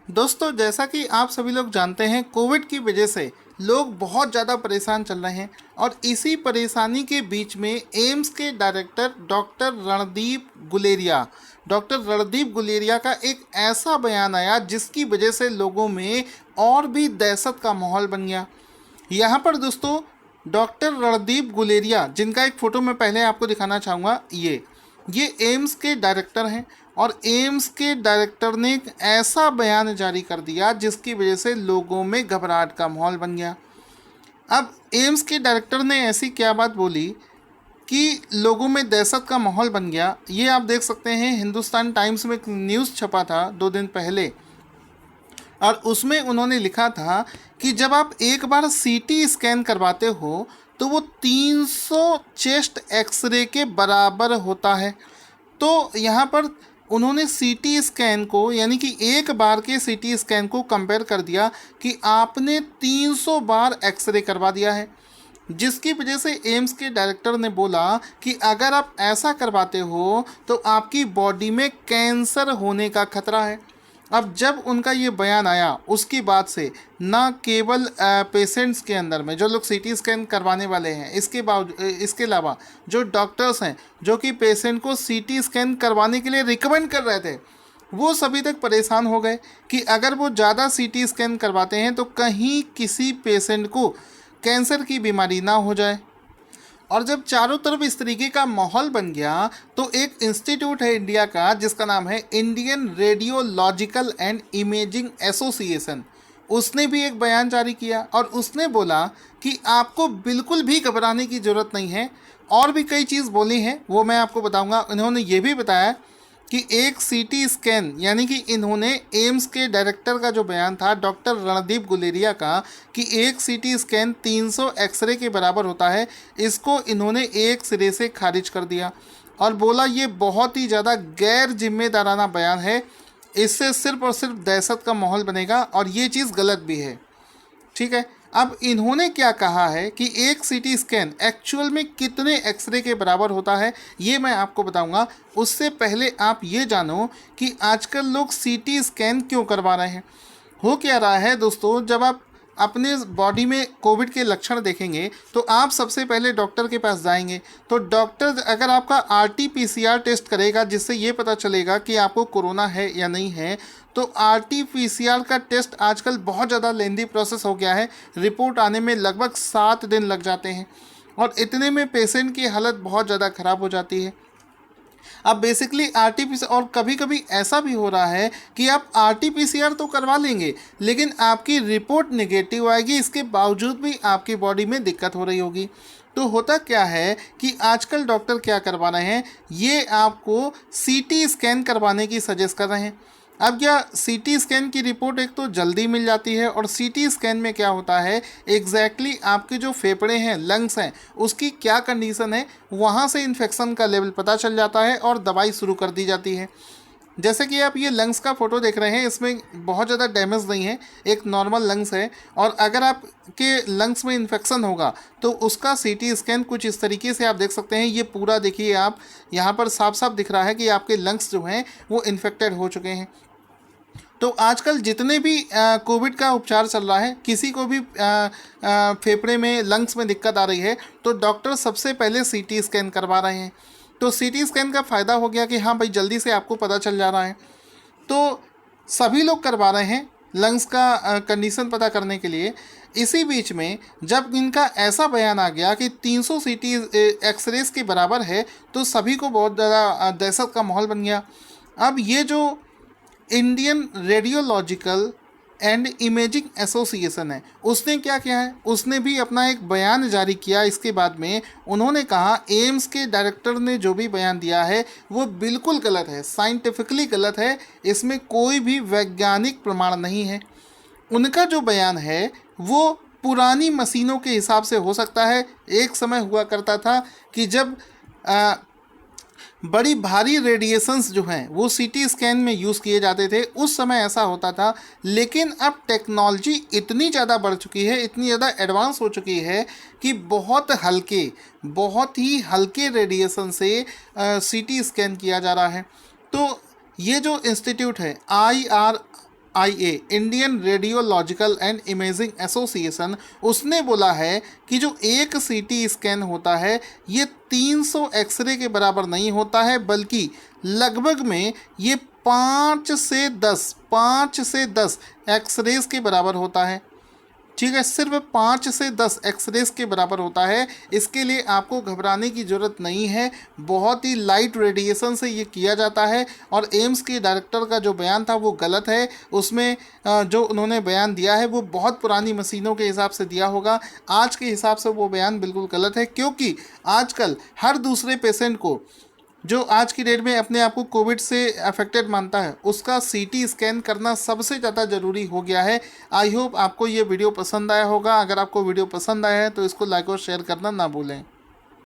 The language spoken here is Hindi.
दोस्तों, जैसा कि आप सभी लोग जानते हैं, कोविड की वजह से लोग बहुत ज़्यादा परेशान चल रहे हैं। और इसी परेशानी के बीच में एम्स के डायरेक्टर डॉक्टर रणदीप गुलेरिया का एक ऐसा बयान आया जिसकी वजह से लोगों में और भी दहशत का माहौल बन गया। यहाँ पर दोस्तों, डॉक्टर रणदीप गुलेरिया, जिनका एक फ़ोटो मैं पहले आपको दिखाना चाहूँगा, ये एम्स के डायरेक्टर हैं। और एम्स के डायरेक्टर ने एक ऐसा बयान जारी कर दिया जिसकी वजह से लोगों में घबराहट का माहौल बन गया। अब एम्स के डायरेक्टर ने ऐसी क्या बात बोली कि लोगों में दहशत का माहौल बन गया। ये आप देख सकते हैं, हिंदुस्तान टाइम्स में एक न्यूज़ छपा था 2 दिन पहले, और उसमें उन्होंने लिखा था कि जब आप एक बार सीटी स्कैन करवाते हो तो वो 300 चेस्ट एक्सरे के बराबर होता है। तो यहाँ पर उन्होंने सीटी स्कैन को, यानी कि एक बार के सीटी स्कैन को कंपेयर कर दिया कि आपने 300 बार एक्सरे करवा दिया है, जिसकी वजह से एम्स के डायरेक्टर ने बोला कि अगर आप ऐसा करवाते हो तो आपकी बॉडी में कैंसर होने का खतरा है। अब जब उनका ये बयान आया, उसके बाद से ना केवल पेशेंट्स के अंदर में जो लोग सीटी स्कैन करवाने वाले हैं, इसके अलावा जो डॉक्टर्स हैं जो कि पेशेंट को सीटी स्कैन करवाने के लिए रिकमेंड कर रहे थे, वो सभी तक परेशान हो गए कि अगर वो ज़्यादा सीटी स्कैन करवाते हैं तो कहीं किसी पेशेंट को कैंसर की बीमारी ना हो जाए। और जब चारों तरफ इस तरीके का माहौल बन गया तो एक इंस्टीट्यूट है इंडिया का जिसका नाम है Indian radiological and imaging association, उसने भी एक बयान जारी किया और उसने बोला कि आपको बिल्कुल भी घबराने की ज़रूरत नहीं है। और भी कई चीज़ बोली हैं, वो मैं आपको बताऊंगा। उन्होंने ये भी बताया कि एक सीटी स्कैन, यानी कि इन्होंने एम्स के डायरेक्टर का जो बयान था डॉक्टर रणदीप गुलेरिया का कि एक सीटी स्कैन 300 एक्सरे के बराबर होता है, इसको इन्होंने एक सिरे से खारिज कर दिया और बोला ये बहुत ही ज़्यादा गैर जिम्मेदाराना बयान है, इससे सिर्फ और सिर्फ दहशत का माहौल बनेगा और ये चीज़ गलत भी है। ठीक है, अब इन्होंने क्या कहा है कि एक सीटी स्कैन एक्चुअल में कितने एक्सरे के बराबर होता है, ये मैं आपको बताऊंगा। उससे पहले आप ये जानो कि आजकल लोग सीटी स्कैन क्यों करवा रहे हैं। हो क्या रहा है दोस्तों, जब आप अपने बॉडी में कोविड के लक्षण देखेंगे तो आप सबसे पहले डॉक्टर के पास जाएंगे। तो डॉक्टर अगर आपका आरटी-पीसीआर टेस्ट करेगा जिससे ये पता चलेगा कि आपको कोरोना है या नहीं है, तो आरटी-पीसीआर का टेस्ट आजकल बहुत ज़्यादा लेंदी प्रोसेस हो गया है, रिपोर्ट आने में लगभग 7 दिन लग जाते हैं और इतने में पेशेंट की हालत बहुत ज़्यादा ख़राब हो जाती है। अब बेसिकली आरटी-पीसीआर, और कभी कभी ऐसा भी हो रहा है कि आप आरटी-पीसीआर तो करवा लेंगे लेकिन आपकी रिपोर्ट नेगेटिव आएगी, इसके बावजूद भी आपकी बॉडी में दिक्कत हो रही होगी। तो होता क्या है कि आजकल डॉक्टर क्या करवा रहे हैं, ये आपको सीटी स्कैन करवाने की सजेस्ट कर रहे हैं। अब क्या सीटी स्कैन की रिपोर्ट एक तो जल्दी मिल जाती है, और सीटी स्कैन में क्या होता है एग्जैक्टली आपके जो फेफड़े हैं, लंग्स हैं, उसकी क्या कंडीशन है, वहाँ से इन्फेक्शन का लेवल पता चल जाता है और दवाई शुरू कर दी जाती है। जैसे कि आप ये लंग्स का फ़ोटो देख रहे हैं, इसमें बहुत ज़्यादा डैमेज नहीं है, एक नॉर्मल लंग्स है। और अगर आपके लंग्स में इन्फेक्शन होगा तो उसका सीटी स्कैन कुछ इस तरीके से आप देख सकते हैं। ये पूरा देखिए, आप यहाँ पर साफ साफ दिख रहा है कि आपके लंग्स जो हैं वो इन्फेक्टेड हो चुके हैं। तो आजकल जितने भी कोविड का उपचार चल रहा है, किसी को भी फेफड़े में, लंग्स में दिक्कत आ रही है तो डॉक्टर सबसे पहले सीटी स्कैन करवा रहे हैं। तो सीटी स्कैन का फ़ायदा हो गया कि हाँ भाई, जल्दी से आपको पता चल जा रहा है। तो सभी लोग करवा रहे हैं लंग्स का कंडीशन पता करने के लिए। इसी बीच में जब इनका ऐसा बयान आ गया कि 300 सीटी एक्सरेज के बराबर है, तो सभी को बहुत ज़्यादा दहशत का माहौल बन गया। अब ये जो Indian radiological and imaging association है, उसने क्या किया है, उसने भी अपना एक बयान जारी किया। इसके बाद में उन्होंने कहा एम्स के डायरेक्टर ने जो भी बयान दिया है वो बिल्कुल गलत है, साइंटिफिकली गलत है, इसमें कोई भी वैज्ञानिक प्रमाण नहीं है। उनका जो बयान है वो पुरानी मशीनों के हिसाब से हो सकता है। एक समय हुआ करता था कि जब बड़ी भारी रेडिएशंस जो हैं वो सीटी स्कैन में यूज़ किए जाते थे, उस समय ऐसा होता था। लेकिन अब टेक्नोलॉजी इतनी ज़्यादा बढ़ चुकी है, इतनी ज़्यादा एडवांस हो चुकी है कि बहुत ही हल्के रेडिएशन से सीटी स्कैन किया जा रहा है। तो ये जो इंस्टीट्यूट है IA Indian radiological and imaging association, उसने बोला है कि जो एक CT स्कैन होता है ये 300 एक्सरे के बराबर नहीं होता है, बल्कि लगभग में ये 5 से 10 एक्सरेज के बराबर होता है। ठीक है, सिर्फ 5 से 10 एक्सरेज के बराबर होता है। इसके लिए आपको घबराने की ज़रूरत नहीं है, बहुत ही लाइट रेडिएशन से ये किया जाता है। और एम्स के डायरेक्टर का जो बयान था वो गलत है, उसमें जो उन्होंने बयान दिया है वो बहुत पुरानी मशीनों के हिसाब से दिया होगा। आज के हिसाब से वो बयान बिल्कुल गलत है, क्योंकि आजकल हर दूसरे पेशेंट को जो आज की डेट में अपने आप को कोविड से अफेक्टेड मानता है उसका CT स्कैन करना सबसे ज़्यादा ज़रूरी हो गया है। आई होप आपको ये वीडियो पसंद आया होगा। अगर आपको वीडियो पसंद आया है तो इसको लाइक और शेयर करना ना भूलें।